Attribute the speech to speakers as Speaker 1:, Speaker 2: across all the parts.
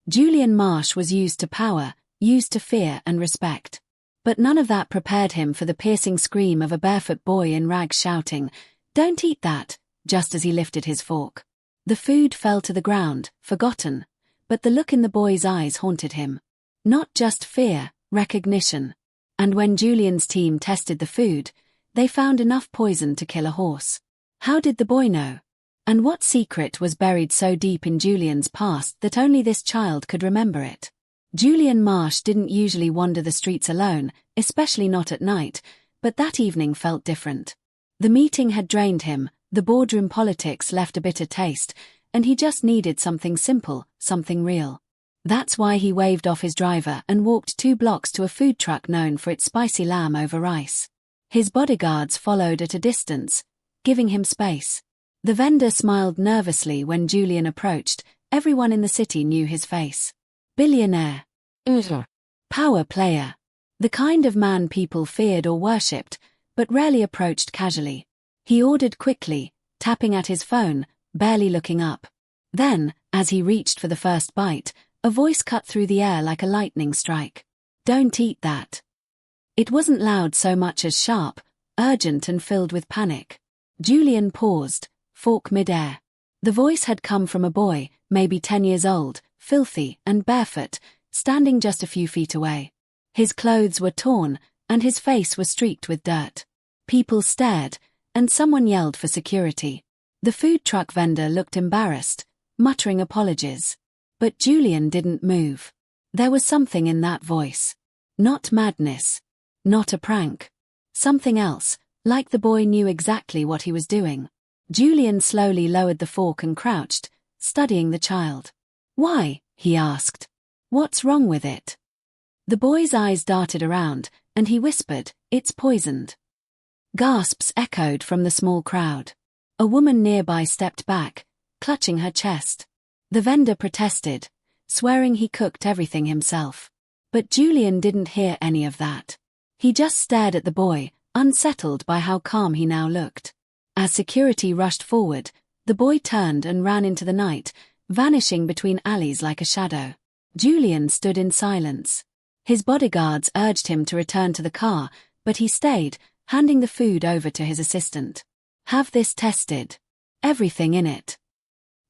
Speaker 1: Julian Marsh was used to power, used to fear and respect. But none of that prepared him for the piercing scream of a barefoot boy in rags shouting, "Don't eat that," just as he lifted his fork. The food fell to the ground, forgotten, but the look in the boy's eyes haunted him. Not just fear, recognition. And when Julian's team tested the food, they found enough poison to kill a horse. How did the boy know? And what secret was buried so deep in Julian's past that only this child could remember it? Julian Marsh didn't usually wander the streets alone, especially not at night, but that evening felt different. The meeting had drained him, the boardroom politics left a bitter taste, and he just needed something simple, something real. That's why he waved off his driver and walked 2 blocks to a food truck known for its spicy lamb over rice. His bodyguards followed at a distance, giving him space. The vendor smiled nervously when Julian approached. Everyone in the city knew his face. Billionaire. Power player. The kind of man people feared or worshipped, but rarely approached casually. He ordered quickly, tapping at his phone, barely looking up. Then, as he reached for the first bite, a voice cut through the air like a lightning strike. "Don't eat that." It wasn't loud so much as sharp, urgent and filled with panic. Julian paused, fork mid-air. The voice had come from a boy, maybe 10 years old, filthy and barefoot, standing just a few feet away. His clothes were torn, and his face was streaked with dirt. People stared, and someone yelled for security. The food truck vendor looked embarrassed, muttering apologies. But Julian didn't move. There was something in that voice. Not madness. Not a prank. Something else, like the boy knew exactly what he was doing. Julian slowly lowered the fork and crouched, studying the child. "Why?" he asked. "What's wrong with it?" The boy's eyes darted around, and he whispered, "It's poisoned." Gasps echoed from the small crowd. A woman nearby stepped back, clutching her chest. The vendor protested, swearing he cooked everything himself. But Julian didn't hear any of that. He just stared at the boy, unsettled by how calm he now looked. As security rushed forward, the boy turned and ran into the night, vanishing between alleys like a shadow. Julian stood in silence. His bodyguards urged him to return to the car, but he stayed, handing the food over to his assistant. "Have this tested. Everything in it."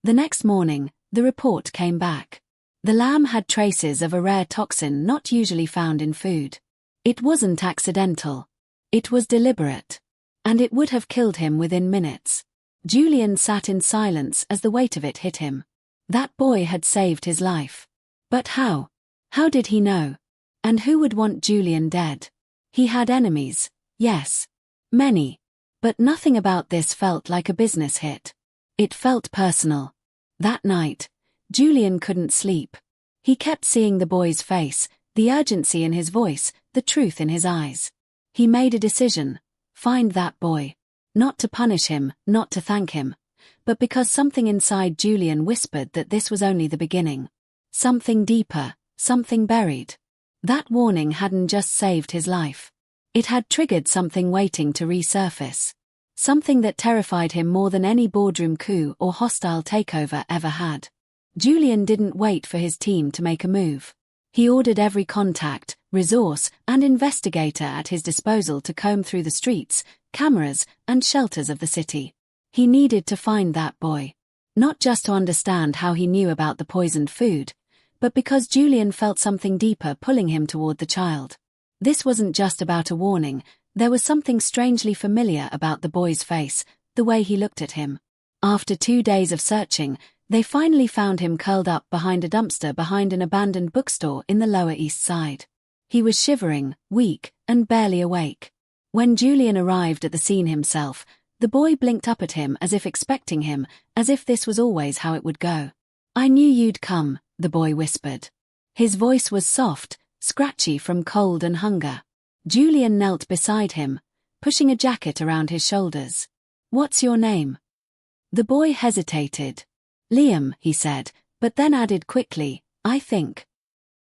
Speaker 1: The next morning, the report came back. The lamb had traces of a rare toxin not usually found in food. It wasn't accidental. It was deliberate. And it would have killed him within minutes. Julian sat in silence as the weight of it hit him. That boy had saved his life. But how? How did he know? And who would want Julian dead? He had enemies, yes. Many. But nothing about this felt like a business hit. It felt personal. That night, Julian couldn't sleep. He kept seeing the boy's face, the urgency in his voice, the truth in his eyes. He made a decision. Find that boy. Not to punish him, not to thank him, but because something inside Julian whispered that this was only the beginning. Something deeper, something buried. That warning hadn't just saved his life. It had triggered something waiting to resurface. Something that terrified him more than any boardroom coup or hostile takeover ever had. Julian didn't wait for his team to make a move. He ordered every contact, resource, and investigator at his disposal to comb through the streets, cameras, and shelters of the city. He needed to find that boy. Not just to understand how he knew about the poisoned food, but because Julian felt something deeper pulling him toward the child. This wasn't just about a warning, there was something strangely familiar about the boy's face, the way he looked at him. After 2 days of searching, they finally found him curled up behind a dumpster behind an abandoned bookstore in the Lower East Side. He was shivering, weak, and barely awake. When Julian arrived at the scene himself, the boy blinked up at him as if expecting him, as if this was always how it would go. "I knew you'd come," the boy whispered. His voice was soft, scratchy from cold and hunger. Julian knelt beside him, pushing a jacket around his shoulders. "What's your name?" The boy hesitated. "Liam," he said, but then added quickly, "I think."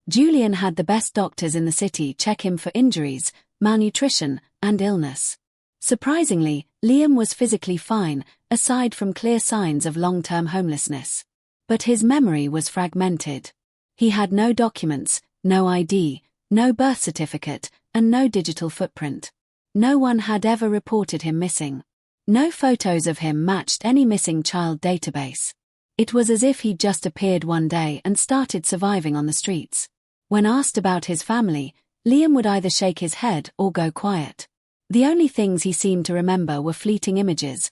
Speaker 1: Julian had the best doctors in the city check him for injuries, malnutrition, and illness. Surprisingly, Liam was physically fine, aside from clear signs of long-term homelessness. But his memory was fragmented. He had no documents, no ID, no birth certificate, and no digital footprint. No one had ever reported him missing. No photos of him matched any missing child database. It was as if he'd just appeared one day and started surviving on the streets. When asked about his family, Liam would either shake his head or go quiet. The only things he seemed to remember were fleeting images: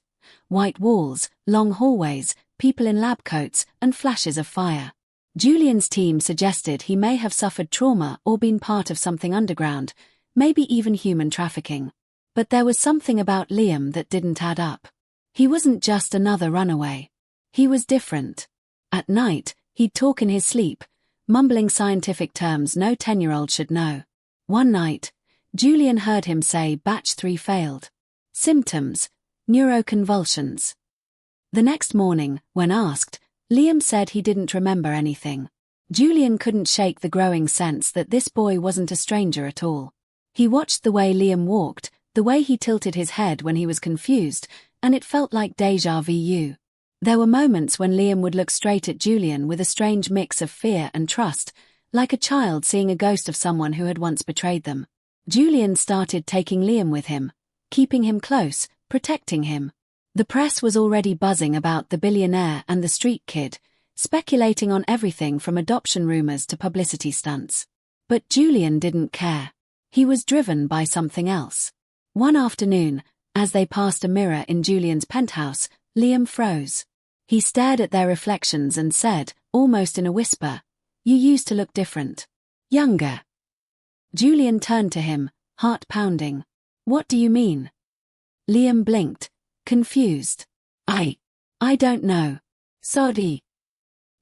Speaker 1: white walls, long hallways, people in lab coats, and flashes of fire. Julian's team suggested he may have suffered trauma or been part of something underground, maybe even human trafficking. But there was something about Liam that didn't add up. He wasn't just another runaway. He was different. At night, he'd talk in his sleep, mumbling scientific terms no 10-year-old should know. One night, Julian heard him say batch 3 failed. Symptoms: neuroconvulsions. The next morning, when asked, Liam said he didn't remember anything. Julian couldn't shake the growing sense that this boy wasn't a stranger at all. He watched the way Liam walked, the way he tilted his head when he was confused, and it felt like déjà vu. There were moments when Liam would look straight at Julian with a strange mix of fear and trust, like a child seeing a ghost of someone who had once betrayed them. Julian started taking Liam with him, keeping him close, protecting him. The press was already buzzing about the billionaire and the street kid, speculating on everything from adoption rumors to publicity stunts. But Julian didn't care. He was driven by something else. One afternoon, as they passed a mirror in Julian's penthouse, Liam froze. He stared at their reflections and said, almost in a whisper, "You used to look different. Younger." Julian turned to him, heart pounding. "What do you mean?" Liam blinked, confused. I don't know. Sorry."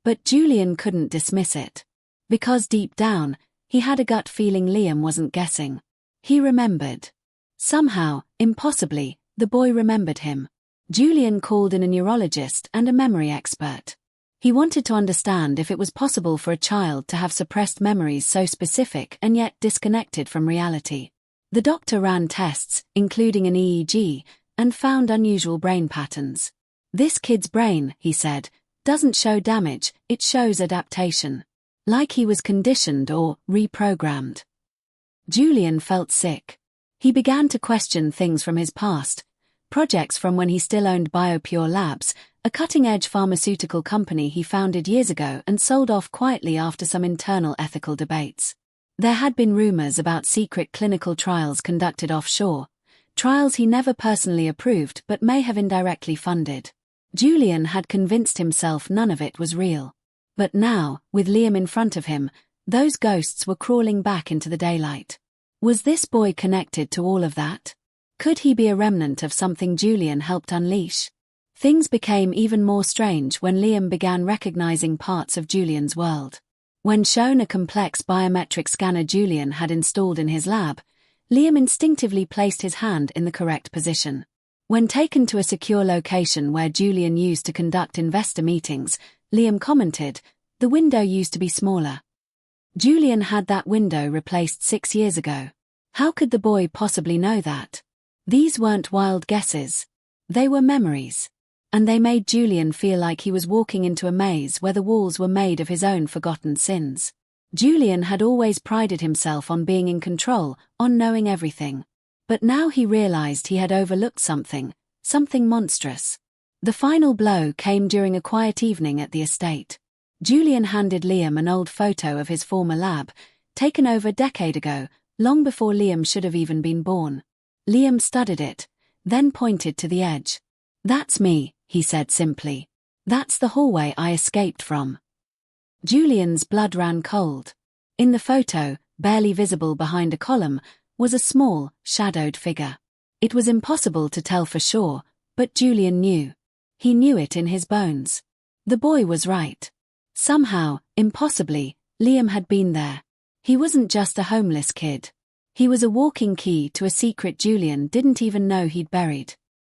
Speaker 1: But Julian couldn't dismiss it. Because deep down, he had a gut feeling Liam wasn't guessing. He remembered. Somehow, impossibly, the boy remembered him. Julian called in a neurologist and a memory expert. He wanted to understand if it was possible for a child to have suppressed memories so specific and yet disconnected from reality. The doctor ran tests, including an EEG, and found unusual brain patterns. "This kid's brain," he said, "doesn't show damage, it shows adaptation. Like he was conditioned or reprogrammed." Julian felt sick. He began to question things from his past, projects from when he still owned BioPure Labs, a cutting-edge pharmaceutical company he founded years ago and sold off quietly after some internal ethical debates. There had been rumors about secret clinical trials conducted offshore, trials he never personally approved but may have indirectly funded. Julian had convinced himself none of it was real. But now, with Liam in front of him, those ghosts were crawling back into the daylight. Was this boy connected to all of that? Could he be a remnant of something Julian helped unleash? Things became even more strange when Liam began recognizing parts of Julian's world. When shown a complex biometric scanner Julian had installed in his lab, Liam instinctively placed his hand in the correct position. When taken to a secure location where Julian used to conduct investor meetings, Liam commented, "The window used to be smaller." Julian had that window replaced 6 years ago. How could the boy possibly know that? These weren't wild guesses. They were memories. And they made Julian feel like he was walking into a maze where the walls were made of his own forgotten sins. Julian had always prided himself on being in control, on knowing everything. But now he realized he had overlooked something monstrous. The final blow came during a quiet evening at the estate. Julian handed Liam an old photo of his former lab, taken over a decade ago, long before Liam should have even been born. Liam studied it, then pointed to the edge. "That's me," he said simply. "That's the hallway I escaped from." Julian's blood ran cold. In the photo, barely visible behind a column, was a small, shadowed figure. It was impossible to tell for sure, but Julian knew. He knew it in his bones. The boy was right. Somehow, impossibly, Liam had been there. He wasn't just a homeless kid. He was a walking key to a secret Julian didn't even know he'd buried.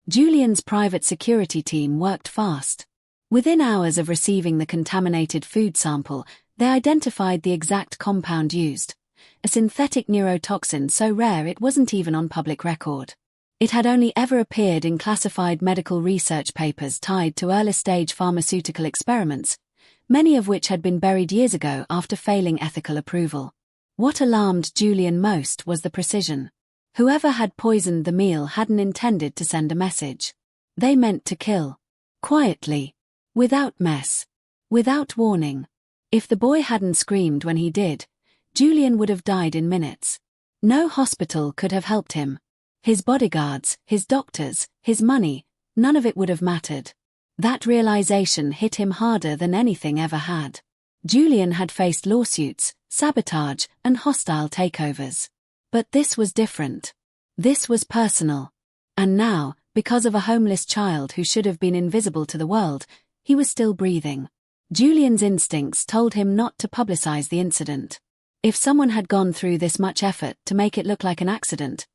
Speaker 1: Julian's private security team worked fast. Within hours of receiving the contaminated food sample, they identified the exact compound used, a synthetic neurotoxin so rare it wasn't even on public record. It had only ever appeared in classified medical research papers tied to early-stage pharmaceutical experiments, many of which had been buried years ago after failing ethical approval. What alarmed Julian most was the precision. Whoever had poisoned the meal hadn't intended to send a message. They meant to kill. Quietly. Without mess. Without warning. If the boy hadn't screamed when he did, Julian would have died in minutes. No hospital could have helped him. His bodyguards, his doctors, his money, none of it would have mattered. That realization hit him harder than anything ever had. Julian had faced lawsuits, sabotage, and hostile takeovers. But this was different. This was personal. And now, because of a homeless child who should have been invisible to the world, he was still breathing. Julian's instincts told him not to publicize the incident. If someone had gone through this much effort to make it look like an accident,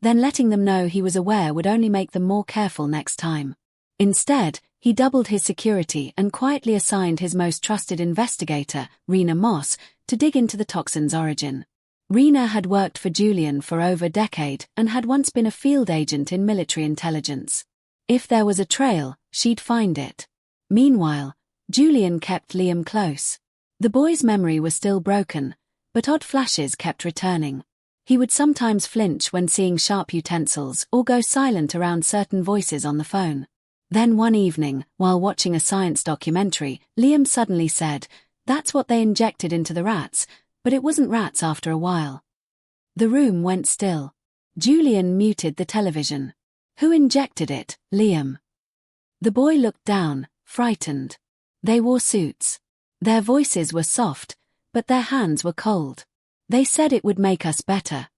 Speaker 1: then letting them know he was aware would only make them more careful next time. Instead, he doubled his security and quietly assigned his most trusted investigator, Rena Moss, to dig into the toxin's origin. Rena had worked for Julian for over a decade and had once been a field agent in military intelligence. If there was a trail, she'd find it. Meanwhile, Julian kept Liam close. The boy's memory was still broken, but odd flashes kept returning. He would sometimes flinch when seeing sharp utensils or go silent around certain voices on the phone. Then one evening, while watching a science documentary, Liam suddenly said, "That's what they injected into the rats, but it wasn't rats after a while." The room went still. Julian muted the television. "Who injected it, Liam?" The boy looked down, frightened. They wore suits. Their voices were soft, but their hands were cold. "They said it would make us better."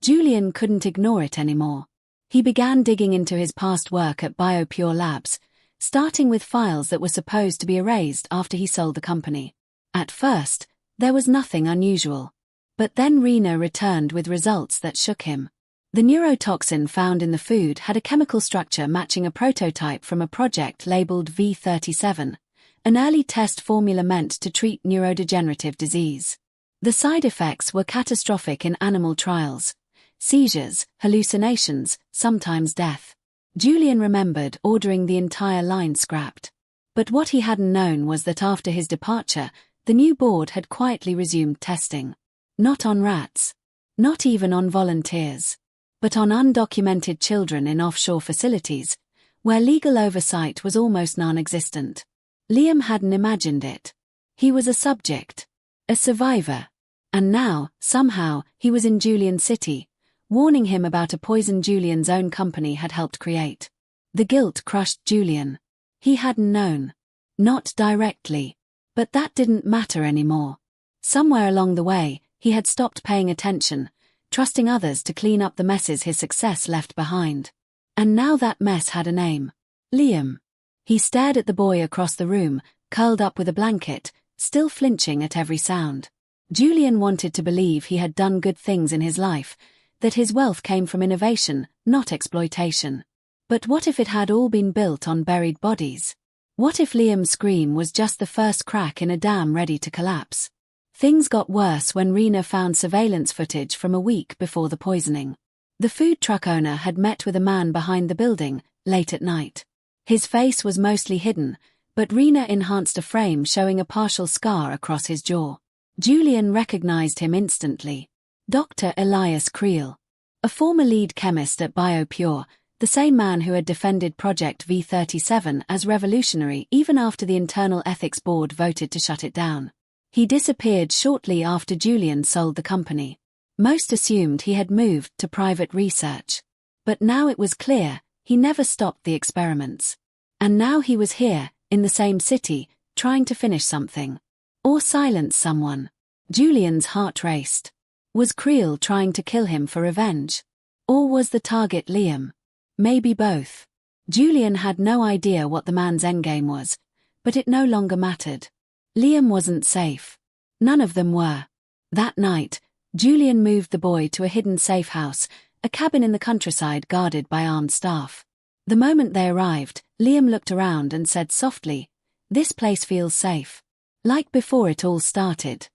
Speaker 1: Julian couldn't ignore it anymore. He began digging into his past work at BioPure Labs, starting with files that were supposed to be erased after he sold the company. At first, there was nothing unusual. But then Rena returned with results that shook him. The neurotoxin found in the food had a chemical structure matching a prototype from a project labeled V37, an early test formula meant to treat neurodegenerative disease. The side effects were catastrophic in animal trials: seizures, hallucinations, sometimes death. Julian remembered ordering the entire line scrapped. But what he hadn't known was that after his departure, the new board had quietly resumed testing. Not on rats. Not even on volunteers. But on undocumented children in offshore facilities, where legal oversight was almost non-existent. Liam hadn't imagined it. He was a subject. A survivor. And now, somehow, he was in Julian City, warning him about a poison Julian's own company had helped create. The guilt crushed Julian. He hadn't known. Not directly. But that didn't matter anymore. Somewhere along the way, he had stopped paying attention, trusting others to clean up the messes his success left behind. And now that mess had a name. Liam. He stared at the boy across the room, curled up with a blanket, still flinching at every sound. Julian wanted to believe he had done good things in his life, that his wealth came from innovation, not exploitation. But what if it had all been built on buried bodies? What if Liam's scream was just the first crack in a dam ready to collapse? Things got worse when Rena found surveillance footage from a week before the poisoning. The food truck owner had met with a man behind the building, late at night. His face was mostly hidden, but Rena enhanced a frame showing a partial scar across his jaw. Julian recognized him instantly. Dr. Elias Creel. A former lead chemist at BioPure, the same man who had defended Project V37 as revolutionary even after the Internal Ethics Board voted to shut it down. He disappeared shortly after Julian sold the company. Most assumed he had moved to private research. But now it was clear, he never stopped the experiments. And now he was here, in the same city, trying to finish something. Or silence someone. Julian's heart raced. Was Creel trying to kill him for revenge? Or was the target Liam? Maybe both. Julian had no idea what the man's endgame was, but it no longer mattered. Liam wasn't safe. None of them were. That night, Julian moved the boy to a hidden safe house, a cabin in the countryside guarded by armed staff. The moment they arrived, Liam looked around and said softly, "This place feels safe. Like before it all started."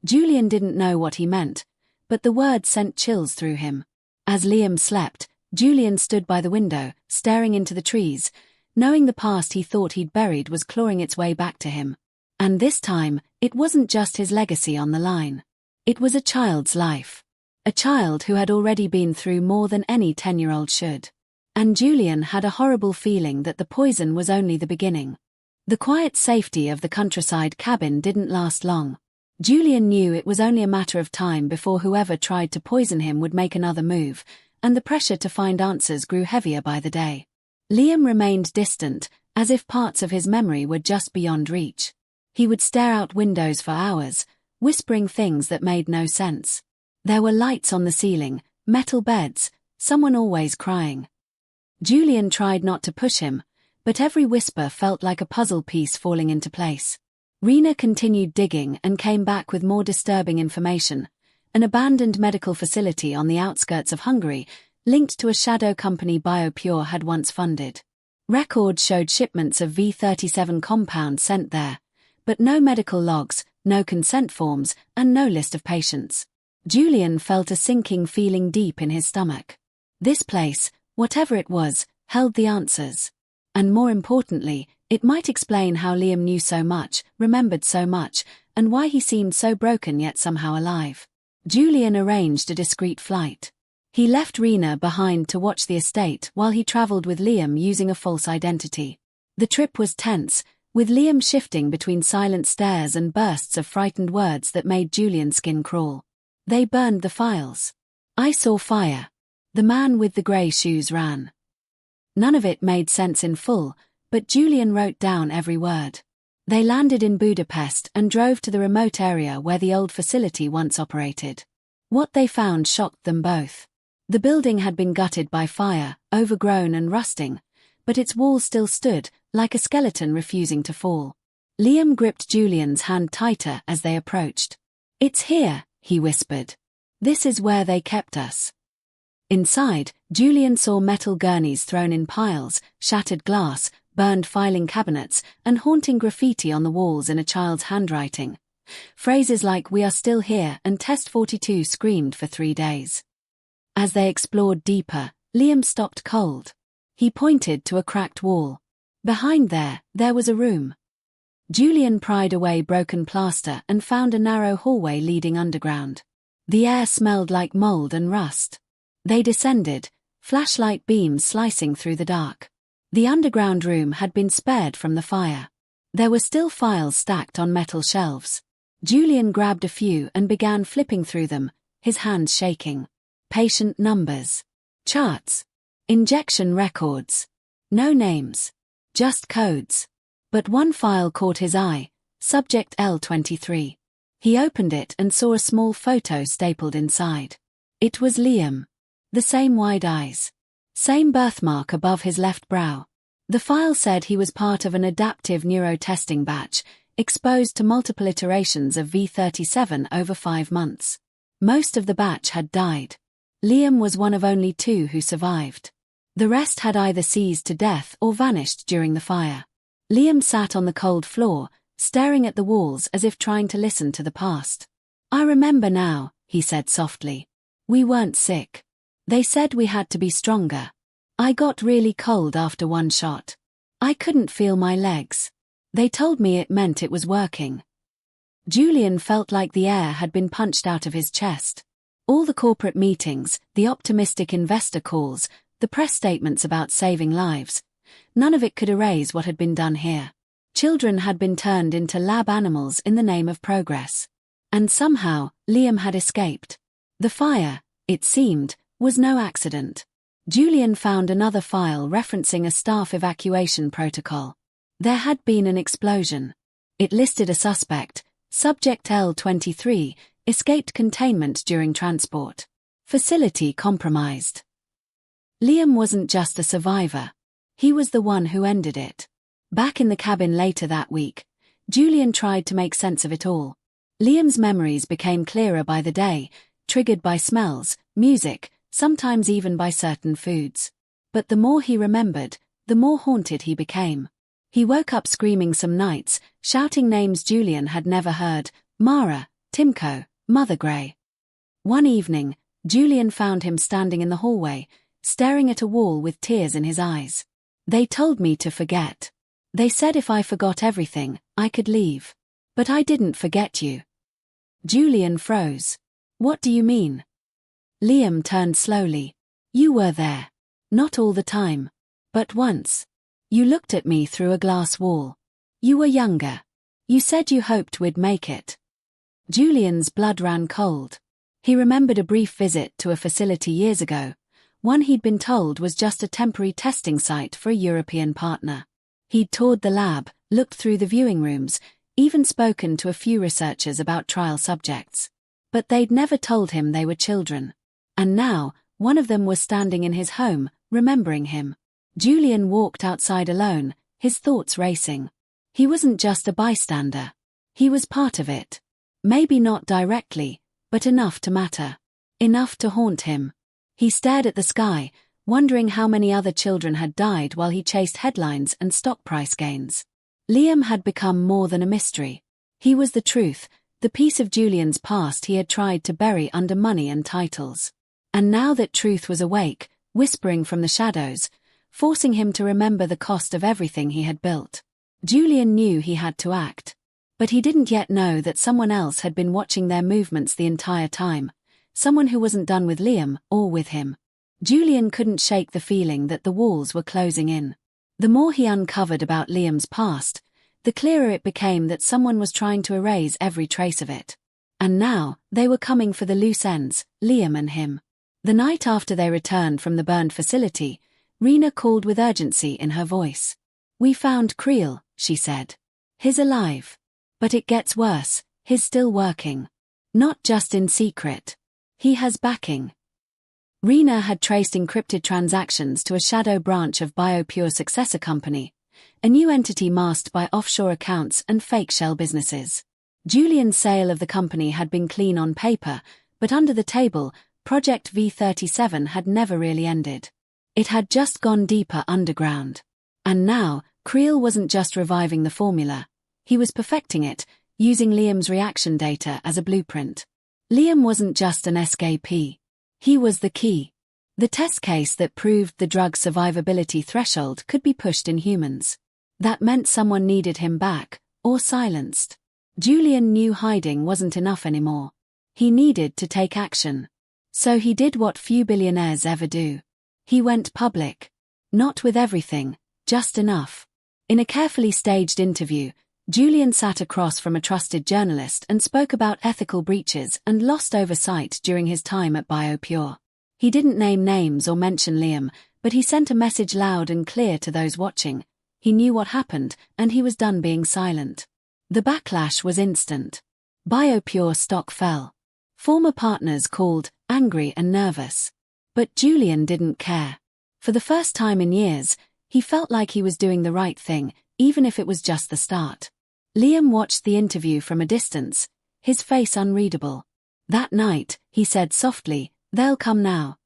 Speaker 1: Julian didn't know what he meant, but the word sent chills through him. As Liam slept, Julian stood by the window, staring into the trees, knowing the past he thought he'd buried was clawing its way back to him. And this time, it wasn't just his legacy on the line. It was a child's life. A child who had already been through more than any 10-year-old should. And Julian had a horrible feeling that the poison was only the beginning. The quiet safety of the countryside cabin didn't last long. Julian knew it was only a matter of time before whoever tried to poison him would make another move, and the pressure to find answers grew heavier by the day. Liam remained distant, as if parts of his memory were just beyond reach. He would stare out windows for hours, whispering things that made no sense. There were lights on the ceiling, metal beds, someone always crying. Julian tried not to push him, but every whisper felt like a puzzle piece falling into place. Rena continued digging and came back with more disturbing information. An abandoned medical facility on the outskirts of Hungary, linked to a shadow company BioPure had once funded. Records showed shipments of V37 compounds sent there, but no medical logs, no consent forms, and no list of patients. Julian felt a sinking feeling deep in his stomach. This place, whatever it was, held the answers. And more importantly, it might explain how Liam knew so much, remembered so much, and why he seemed so broken yet somehow alive. Julian arranged a discreet flight. He left Rena behind to watch the estate while he traveled with Liam using a false identity. The trip was tense, with Liam shifting between silent stares and bursts of frightened words that made Julian's skin crawl. They burned the files. I saw fire. The man with the grey shoes ran. None of it made sense in full, but Julian wrote down every word. They landed in Budapest and drove to the remote area where the old facility once operated. What they found shocked them both. The building had been gutted by fire, overgrown and rusting, but its walls still stood, like a skeleton refusing to fall. Liam gripped Julian's hand tighter as they approached. "It's here," he whispered. "This is where they kept us." Inside, Julian saw metal gurneys thrown in piles, shattered glass, burned filing cabinets, and haunting graffiti on the walls in a child's handwriting. Phrases like "We are still here" and "Test 42" screamed for 3 days. As they explored deeper, Liam stopped cold. He pointed to a cracked wall. Behind there was a room. Julian pried away broken plaster and found a narrow hallway leading underground. The air smelled like mold and rust. They descended, flashlight beams slicing through the dark. The underground room had been spared from the fire. There were still files stacked on metal shelves. Julian grabbed a few and began flipping through them, his hands shaking. Patient numbers. Charts. Injection records. No names. Just codes. But one file caught his eye, Subject L23. He opened it and saw a small photo stapled inside. It was Liam. The same wide eyes. Same birthmark above his left brow. The file said he was part of an adaptive neurotesting batch, exposed to multiple iterations of V37 over 5 months. Most of the batch had died. Liam was one of only 2 who survived. The rest had either seized to death or vanished during the fire. Liam sat on the cold floor, staring at the walls as if trying to listen to the past. "I remember now," he said softly. "We weren't sick. They said we had to be stronger. I got really cold after one shot. I couldn't feel my legs. They told me it meant it was working." Julian felt like the air had been punched out of his chest. All the corporate meetings, the optimistic investor calls, the press statements about saving lives, none of it could erase what had been done here. Children had been turned into lab animals in the name of progress. And somehow, Liam had escaped. The fire, it seemed, was no accident. Julian found another file referencing a staff evacuation protocol. There had been an explosion. It listed a suspect, Subject L23, escaped containment during transport. Facility compromised. Liam wasn't just a survivor. He was the one who ended it. Back in the cabin later that week, Julian tried to make sense of it all. Liam's memories became clearer by the day, triggered by smells, music, sometimes even by certain foods. But the more he remembered, the more haunted he became. He woke up screaming some nights, shouting names Julian had never heard: Mara, Timko, Mother Grey. One evening, Julian found him standing in the hallway, staring at a wall with tears in his eyes. "They told me to forget. They said if I forgot everything, I could leave." But I didn't forget you. Julian froze. What do you mean? Liam turned slowly. You were there. Not all the time. But once. You looked at me through a glass wall. You were younger. You said you hoped we'd make it. Julian's blood ran cold. He remembered a brief visit to a facility years ago, one he'd been told was just a temporary testing site for a European partner. He'd toured the lab, looked through the viewing rooms, even spoken to a few researchers about trial subjects. But they'd never told him they were children. And now, one of them was standing in his home, remembering him. Julian walked outside alone, his thoughts racing. He wasn't just a bystander. He was part of it. Maybe not directly, but enough to matter. Enough to haunt him. He stared at the sky, wondering how many other children had died while he chased headlines and stock price gains. Liam had become more than a mystery. He was the truth, the piece of Julian's past he had tried to bury under money and titles. And now that truth was awake, whispering from the shadows, forcing him to remember the cost of everything he had built. Julian knew he had to act. But he didn't yet know that someone else had been watching their movements the entire time, someone who wasn't done with Liam or with him. Julian couldn't shake the feeling that the walls were closing in. The more he uncovered about Liam's past, the clearer it became that someone was trying to erase every trace of it. And now, they were coming for the loose ends, Liam and him. The night after they returned from the burned facility, Rena called with urgency in her voice. "We found Creel," she said. "He's alive. But it gets worse, he's still working. Not just in secret. He has backing." Rena had traced encrypted transactions to a shadow branch of BioPure's successor company, a new entity masked by offshore accounts and fake shell businesses. Julian's sale of the company had been clean on paper, but under the table, Project V37 had never really ended. It had just gone deeper underground. And now, Creel wasn't just reviving the formula. He was perfecting it, using Liam's reaction data as a blueprint. Liam wasn't just an escapee. He was the key. The test case that proved the drug's survivability threshold could be pushed in humans. That meant someone needed him back, or silenced. Julian knew hiding wasn't enough anymore. He needed to take action. So he did what few billionaires ever do. He went public. Not with everything, just enough. In a carefully staged interview, Julian sat across from a trusted journalist and spoke about ethical breaches and lost oversight during his time at BioPure. He didn't name names or mention Liam, but he sent a message loud and clear to those watching. He knew what happened, and he was done being silent. The backlash was instant. BioPure stock fell. Former partners called, angry and nervous. But Julian didn't care. For the first time in years, he felt like he was doing the right thing, even if it was just the start. Liam watched the interview from a distance, his face unreadable. That night, he said softly, "They'll come now."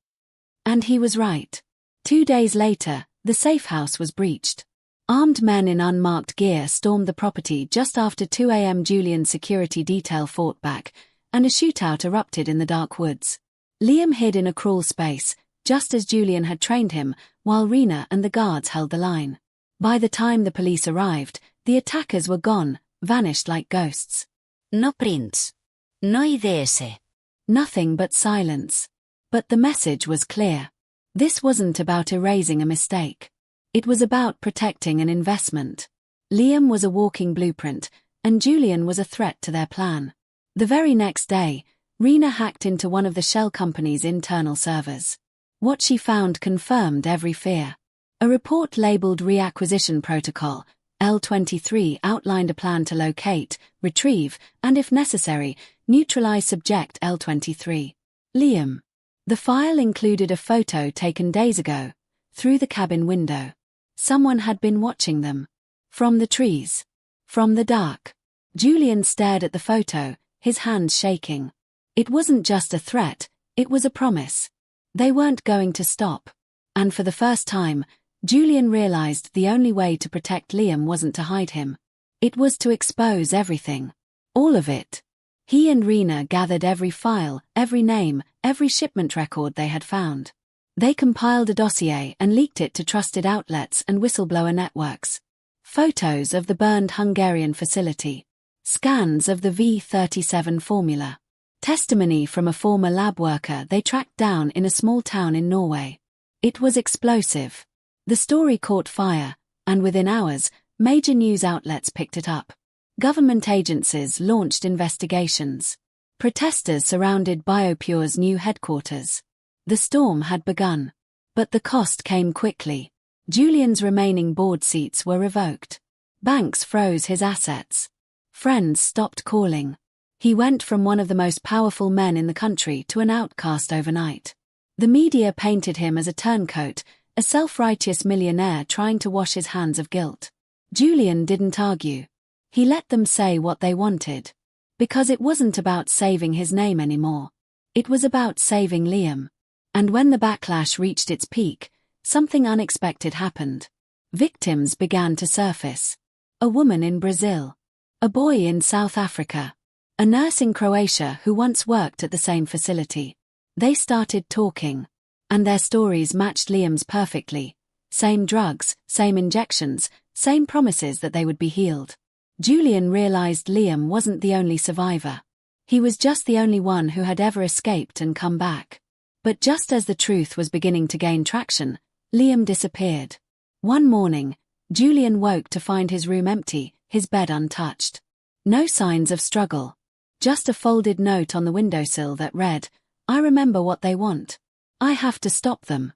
Speaker 1: And he was right. 2 days later, the safe house was breached. Armed men in unmarked gear stormed the property just after 2 a.m. Julian's security detail fought back, and a shootout erupted in the dark woods. Liam hid in a crawl space, just as Julian had trained him, while Rena and the guards held the line. By the time the police arrived, the attackers were gone, vanished like ghosts.
Speaker 2: No prints. No IDS.
Speaker 1: Nothing but silence. But the message was clear. This wasn't about erasing a mistake. It was about protecting an investment. Liam was a walking blueprint, and Julian was a threat to their plan. The very next day, Rena hacked into one of the shell company's internal servers. What she found confirmed every fear. A report labeled Reacquisition Protocol, L23, outlined a plan to locate, retrieve, and if necessary, neutralize subject L23. Liam. The file included a photo taken days ago, through the cabin window. Someone had been watching them. From the trees. From the dark. Julian stared at the photo, his hands shaking. It wasn't just a threat, it was a promise. They weren't going to stop. And for the first time, Julian realized the only way to protect Liam wasn't to hide him. It was to expose everything. All of it. He and Rena gathered every file, every name, every shipment record they had found. They compiled a dossier and leaked it to trusted outlets and whistleblower networks. Photos of the burned Hungarian facility. Scans of the V37 formula. Testimony from a former lab worker they tracked down in a small town in Norway. It was explosive. The story caught fire, and within hours, major news outlets picked it up. Government agencies launched investigations. Protesters surrounded BioPure's new headquarters. The storm had begun. But the cost came quickly. Julian's remaining board seats were revoked. Banks froze his assets. Friends stopped calling. He went from one of the most powerful men in the country to an outcast overnight. The media painted him as a turncoat, a self-righteous millionaire trying to wash his hands of guilt. Julian didn't argue. He let them say what they wanted. Because it wasn't about saving his name anymore. It was about saving Liam. And when the backlash reached its peak, something unexpected happened. Victims began to surface. A woman in Brazil. A boy in South Africa. A nurse in Croatia who once worked at the same facility. They started talking. And their stories matched Liam's perfectly. Same drugs, same injections, same promises that they would be healed. Julian realized Liam wasn't the only survivor. He was just the only one who had ever escaped and come back. But just as the truth was beginning to gain traction, Liam disappeared. One morning, Julian woke to find his room empty, his bed untouched. No signs of struggle. Just a folded note on the windowsill that read, "I remember what they want. I have to stop them."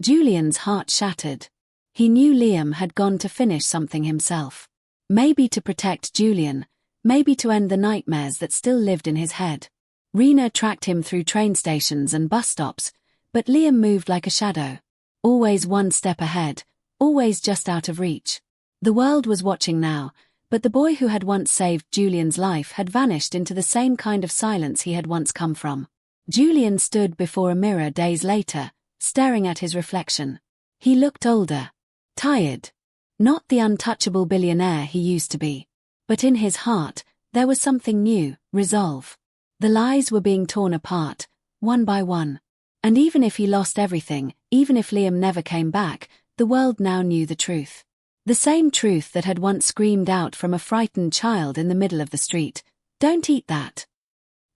Speaker 1: Julian's heart shattered. He knew Liam had gone to finish something himself. Maybe to protect Julian, maybe to end the nightmares that still lived in his head. Rena tracked him through train stations and bus stops, but Liam moved like a shadow. Always one step ahead, always just out of reach. The world was watching now, but the boy who had once saved Julian's life had vanished into the same kind of silence he had once come from. Julian stood before a mirror days later, staring at his reflection. He looked older. Tired. Not the untouchable billionaire he used to be. But in his heart, there was something new, resolve. The lies were being torn apart, one by one. And even if he lost everything, even if Liam never came back, the world now knew the truth. The same truth that had once screamed out from a frightened child in the middle of the street, "Don't eat that."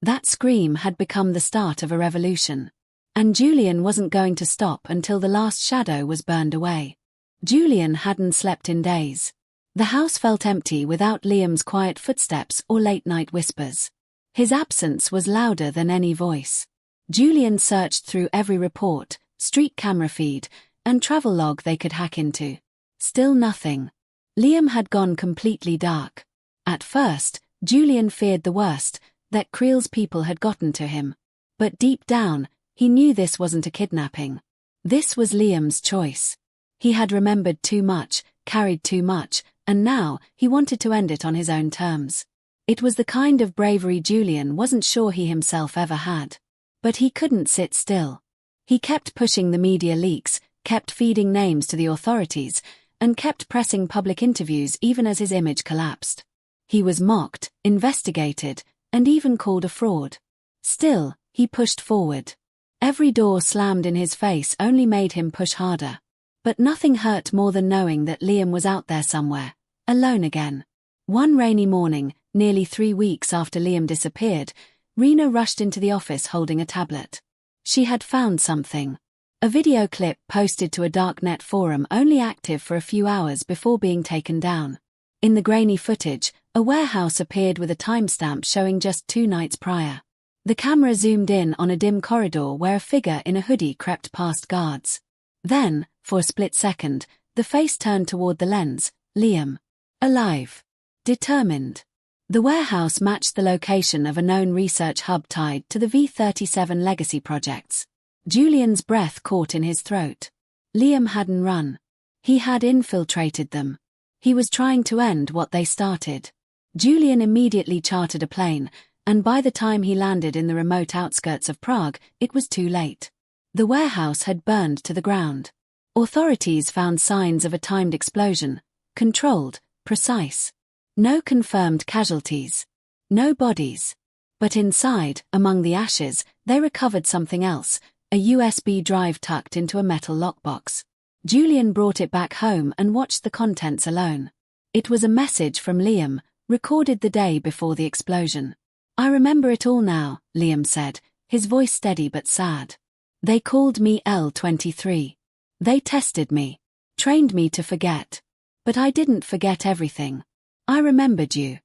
Speaker 1: That scream had become the start of a revolution. And Julian wasn't going to stop until the last shadow was burned away. Julian hadn't slept in days. The house felt empty without Liam's quiet footsteps or late-night whispers. His absence was louder than any voice. Julian searched through every report, street camera feed, and travel log they could hack into. Still nothing. Liam had gone completely dark. At first, Julian feared the worst, that Creel's people had gotten to him. But deep down, he knew this wasn't a kidnapping. This was Liam's choice. He had remembered too much, carried too much, and now he wanted to end it on his own terms. It was the kind of bravery Julian wasn't sure he himself ever had. But he couldn't sit still. He kept pushing the media leaks, kept feeding names to the authorities, and kept pressing public interviews even as his image collapsed. He was mocked, investigated, and even called a fraud. Still, he pushed forward. Every door slammed in his face only made him push harder. But nothing hurt more than knowing that Liam was out there somewhere, alone again. One rainy morning, nearly 3 weeks after Liam disappeared, Rena rushed into the office holding a tablet. She had found something. A video clip posted to a darknet forum only active for a few hours before being taken down. In the grainy footage, a warehouse appeared with a timestamp showing just 2 nights prior. The camera zoomed in on a dim corridor where a figure in a hoodie crept past guards. Then, for a split second, the face turned toward the lens, Liam. Alive. Determined. The warehouse matched the location of a known research hub tied to the V37 legacy projects. Julian's breath caught in his throat. Liam hadn't run. He had infiltrated them. He was trying to end what they started. Julian immediately chartered a plane, and by the time he landed in the remote outskirts of Prague, it was too late. The warehouse had burned to the ground. Authorities found signs of a timed explosion, controlled, precise. No confirmed casualties. No bodies. But inside, among the ashes, they recovered something else, a USB drive tucked into a metal lockbox. Julian brought it back home and watched the contents alone. It was a message from Liam, recorded the day before the explosion. I remember it all now, Liam said, his voice steady but sad. They called me L-23. They tested me, trained me to forget. But I didn't forget everything. I remembered you.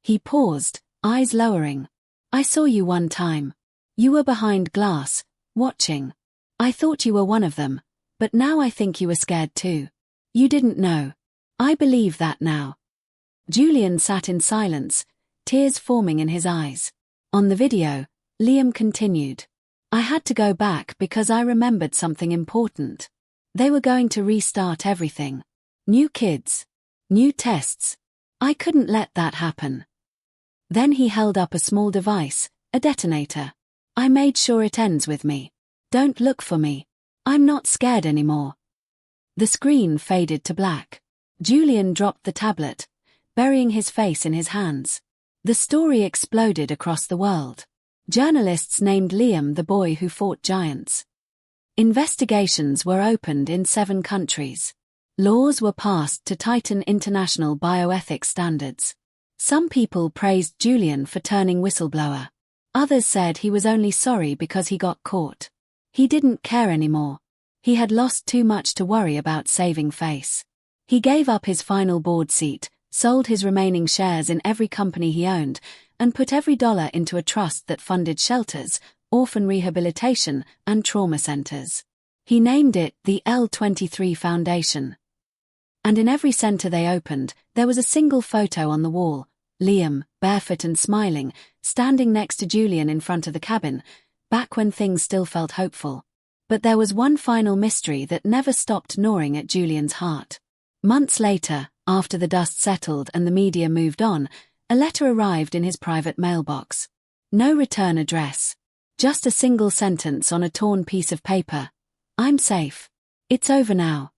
Speaker 1: He paused, eyes lowering. I saw you one time. You were behind glass, watching. I thought you were one of them, but now I think you were scared too. You didn't know. I believe that now. Julian sat in silence, tears forming in his eyes. On the video, Liam continued. I had to go back because I remembered something important. They were going to restart everything. New kids. New tests. I couldn't let that happen. Then he held up a small device, a detonator. I made sure it ends with me. Don't look for me. I'm not scared anymore. The screen faded to black. Julian dropped the tablet, burying his face in his hands. The story exploded across the world. Journalists named Liam the boy who fought giants. Investigations were opened in 7 countries. Laws were passed to tighten international bioethics standards. Some people praised Julian for turning whistleblower. Others said he was only sorry because he got caught. He didn't care anymore. He had lost too much to worry about saving face. He gave up his final board seat, sold his remaining shares in every company he owned, and put every dollar into a trust that funded shelters, orphan rehabilitation, and trauma centers. He named it the L-23 Foundation. And in every center they opened, there was a single photo on the wall, Liam, barefoot and smiling, standing next to Julian in front of the cabin, back when things still felt hopeful. But there was one final mystery that never stopped gnawing at Julian's heart. Months later, after the dust settled and the media moved on, a letter arrived in his private mailbox. No return address. Just a single sentence on a torn piece of paper. I'm safe. It's over now.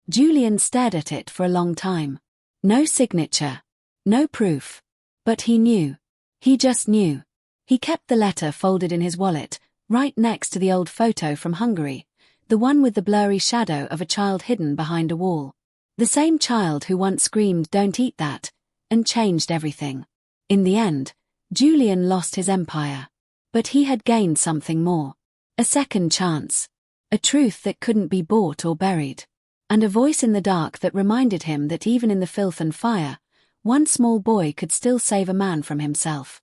Speaker 1: Julian stared at it for a long time. No signature. No proof. But he knew. He just knew. He kept the letter folded in his wallet, right next to the old photo from Hungary, the one with the blurry shadow of a child hidden behind a wall. The same child who once screamed, "Don't eat that," and changed everything. In the end, Julian lost his empire. But he had gained something more. A second chance. A truth that couldn't be bought or buried. And a voice in the dark that reminded him that even in the filth and fire, one small boy could still save a man from himself.